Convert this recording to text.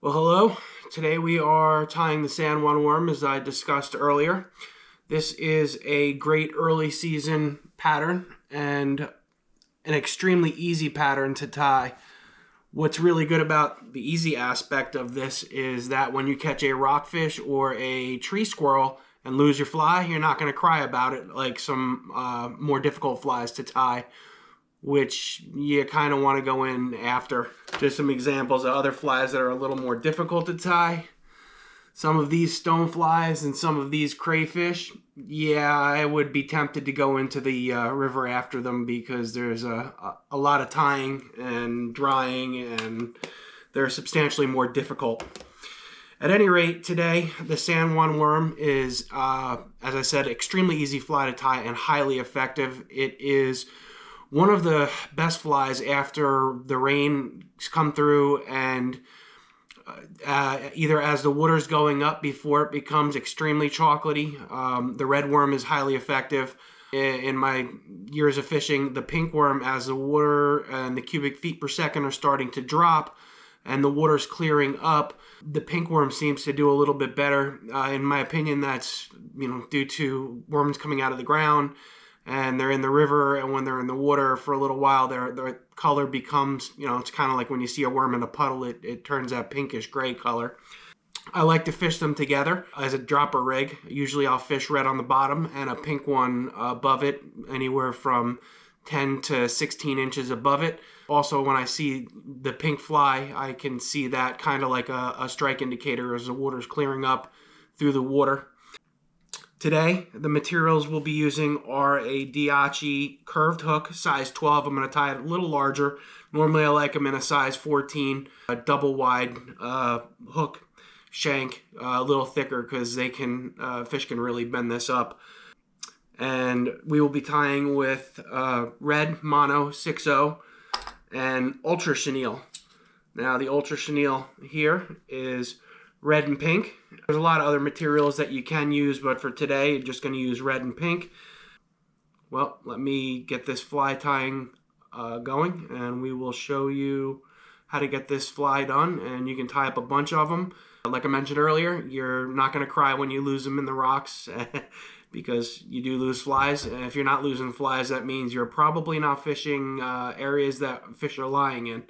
Well, hello. Today we are tying the San Juan Worm as I discussed earlier. This is a great early season pattern and an extremely easy pattern to tie. What's really good about the easy aspect of this is that when you catch a rockfish or a tree squirrel and lose your fly, you're not going to cry about it like some more difficult flies to tie, which you kind of want to go in after. Just some examples of other flies that are a little more difficult to tie. Some of these stoneflies and some of these crayfish, yeah, I would be tempted to go into the river after them because there's a lot of tying and drying, and they're substantially more difficult. At any rate, today, the San Juan Worm is, as I said, extremely easy fly to tie and highly effective. It is one of the best flies after the rains come through and either as the water's going up before it becomes extremely chocolatey. The red worm is highly effective. In my years of fishing, the pink worm, as the water and the cubic feet per second are starting to drop and the water's clearing up, the pink worm seems to do a little bit better. In my opinion, that's due to worms coming out of the ground and they're in the river, and when they're in the water for a little while, their color becomes, it's kind of like when you see a worm in a puddle, it turns that pinkish gray color. I like to fish them together as a dropper rig. Usually I'll fish red on the bottom and a pink one above it, anywhere from 10 to 16 inches above it. Also, when I see the pink fly, I can see that kind of like a strike indicator as the water's clearing up through the water. Today, the materials we'll be using are a Diachi curved hook, size 12. I'm going to tie it a little larger. Normally, I like them in a size 14, a double wide hook shank, a little thicker because fish can really bend this up. And we will be tying with red mono 6.0 and ultra chenille. Now, the ultra chenille here is red and pink. There's a lot of other materials that you can use, but for today, I'm just going to use red and pink. Well, let me get this fly tying going, and we will show you how to get this fly done, and you can tie up a bunch of them. Like I mentioned earlier, you're not going to cry when you lose them in the rocks because you do lose flies. And if you're not losing flies, that means you're probably not fishing areas that fish are lying in.